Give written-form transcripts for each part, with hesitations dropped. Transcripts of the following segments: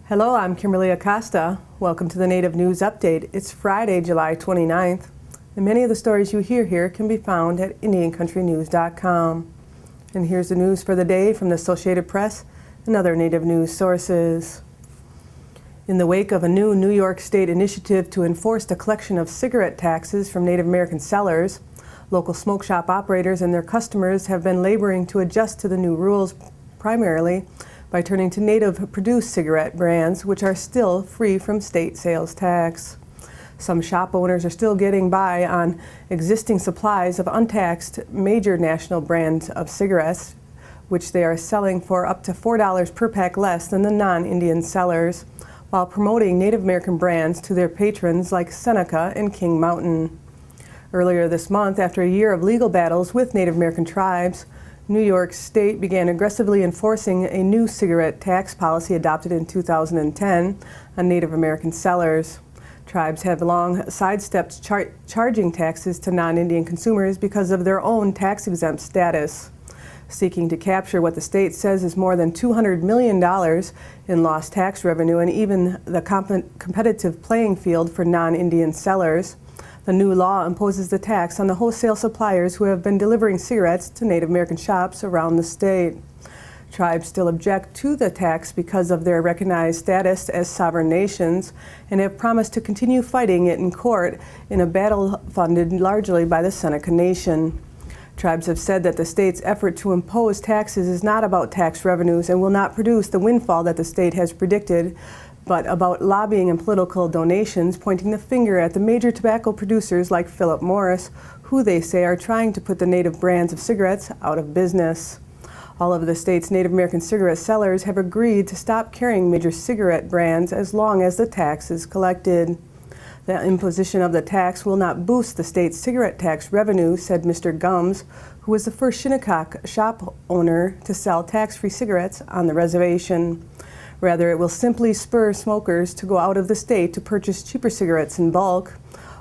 Hello, I'm Kimberly Acosta. Welcome to the Native News Update. It's Friday, July 29th, and many of the stories you hear here can be found at IndianCountryNews.com. And here's the news for the day from the Associated Press and other Native news sources. In the wake of a new New York State initiative to enforce the collection of cigarette taxes from Native American sellers, local smoke shop operators and their customers have been laboring to adjust to the new rules, primarily by turning to native-produced cigarette brands, which are still free from state sales tax. Some shop owners are still getting by on existing supplies of untaxed major national brands of cigarettes, which they are selling for up to $4 per pack less than the non-Indian sellers, while promoting Native American brands to their patrons like Seneca and King Mountain. Earlier this month, after a year of legal battles with Native American tribes, New York State began aggressively enforcing a new cigarette tax policy adopted in 2010 on Native American sellers. Tribes have long sidestepped charging taxes to non-Indian consumers because of their own tax-exempt status. Seeking to capture what the state says is more than $200 million in lost tax revenue and even the competitive playing field for non-Indian sellers, the new law imposes the tax on the wholesale suppliers who have been delivering cigarettes to Native American shops around the state. Tribes still object to the tax because of their recognized status as sovereign nations and have promised to continue fighting it in court in a battle funded largely by the Seneca Nation. Tribes have said that the state's effort to impose taxes is not about tax revenues and will not produce the windfall that the state has predicted, but about lobbying and political donations, pointing the finger at the major tobacco producers like Philip Morris, who they say are trying to put the native brands of cigarettes out of business. All of the state's Native American cigarette sellers have agreed to stop carrying major cigarette brands as long as the tax is collected. The imposition of the tax will not boost the state's cigarette tax revenue, said Mr. Gums, who was the first Shinnecock shop owner to sell tax-free cigarettes on the reservation. Rather, it will simply spur smokers to go out of the state to purchase cheaper cigarettes in bulk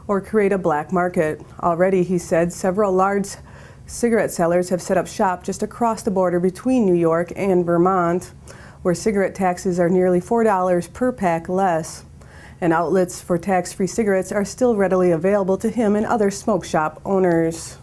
or create a black market. Already, he said, several large cigarette sellers have set up shop just across the border between New York and Vermont, where cigarette taxes are nearly $4 per pack less. And outlets for tax-free cigarettes are still readily available to him and other smoke shop owners.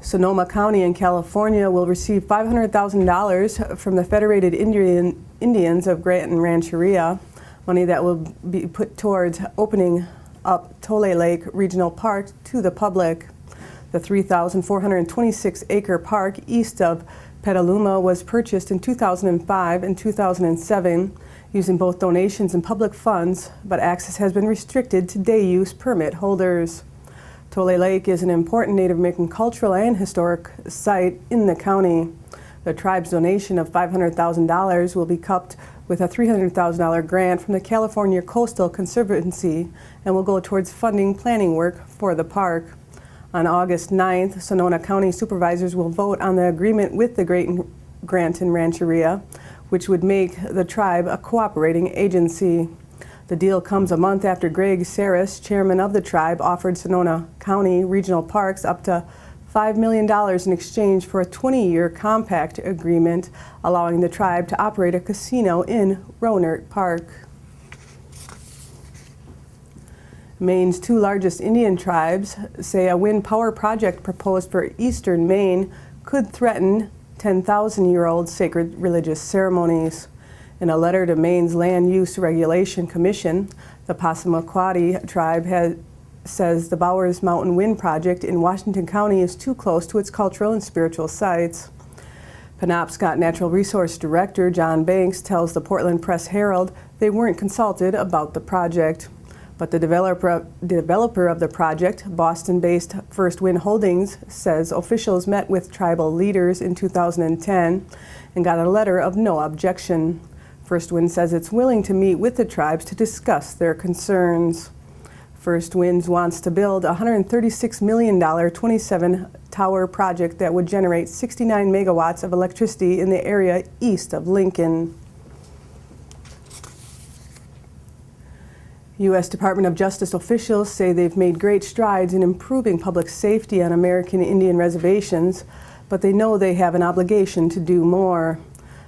Sonoma County in California will receive $500,000 from the Federated Indians of Graton Rancheria, money that will be put towards opening up Tolay Lake Regional Park to the public. The 3,426-acre park east of Petaluma was purchased in 2005 and 2007 using both donations and public funds, but access has been restricted to day-use permit holders. Tolay Lake is an important Native American cultural and historic site in the county. The tribe's donation of $500,000 will be coupled with a $300,000 grant from the California Coastal Conservancy and will go towards funding planning work for the park. On August 9th, Sonoma County supervisors will vote on the agreement with the Graton Rancheria, which would make the tribe a cooperating agency. The deal comes a month after Greg Saris, chairman of the tribe, offered Sonoma County Regional Parks up to $5 million in exchange for a 20-year compact agreement, allowing the tribe to operate a casino in Rohnert Park. Maine's two largest Indian tribes say a wind power project proposed for eastern Maine could threaten 10,000-year-old sacred religious ceremonies. In a letter to Maine's Land Use Regulation Commission, the Passamaquoddy tribe says the Bowers Mountain Wind Project in Washington County is too close to its cultural and spiritual sites. Penobscot Natural Resource Director John Banks tells the Portland Press-Herald they weren't consulted about the project. But the developer of the project, Boston-based First Wind Holdings, says officials met with tribal leaders in 2010 and got a letter of no objection. First Wind says it's willing to meet with the tribes to discuss their concerns. First Wind wants to build a $136 million 27-tower project that would generate 69 megawatts of electricity in the area east of Lincoln. U.S. Department of Justice officials say they've made great strides in improving public safety on American Indian reservations, but they know they have an obligation to do more.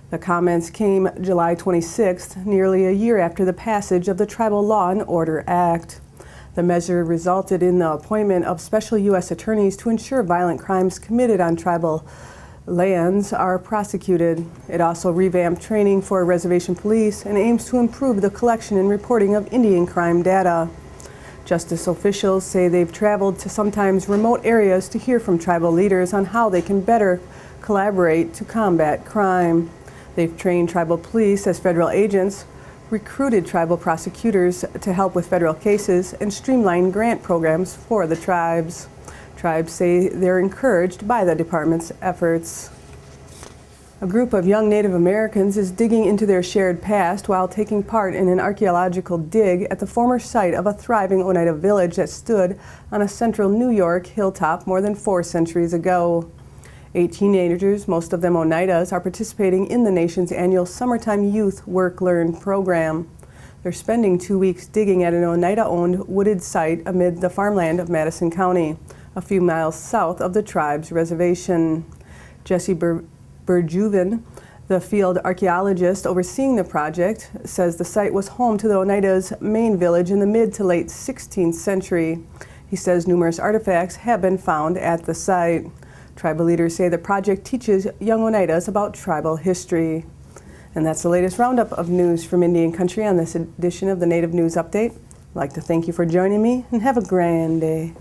The comments came July 26th, nearly a year after the passage of the Tribal Law and Order Act. The measure resulted in the appointment of special U.S. attorneys to ensure violent crimes committed on tribal lands are prosecuted. It also revamped training for reservation police and aims to improve the collection and reporting of Indian crime data. Justice officials say they've traveled to sometimes remote areas to hear from tribal leaders on how they can better collaborate to combat crime. They've trained tribal police as federal agents, recruited tribal prosecutors to help with federal cases, and streamlined grant programs for the tribes. Tribes say they're encouraged by the department's efforts. A group of young Native Americans is digging into their shared past while taking part in an archaeological dig at the former site of a thriving Oneida village that stood on a central New York hilltop more than 4 centuries ago. 8 teenagers, most of them Oneidas, are participating in the nation's annual Summertime Youth Work-Learn program. They're spending 2 weeks digging at an Oneida-owned wooded site amid the farmland of Madison County, a few miles south of the tribe's reservation. Jesse Berjuven, the field archaeologist overseeing the project, says the site was home to the Oneidas' main village in the mid to late 16th century. He says numerous artifacts have been found at the site. Tribal leaders say the project teaches young Oneidas about tribal history. And that's the latest roundup of news from Indian Country on this edition of the Native News Update. I'd like to thank you for joining me and have a grand day.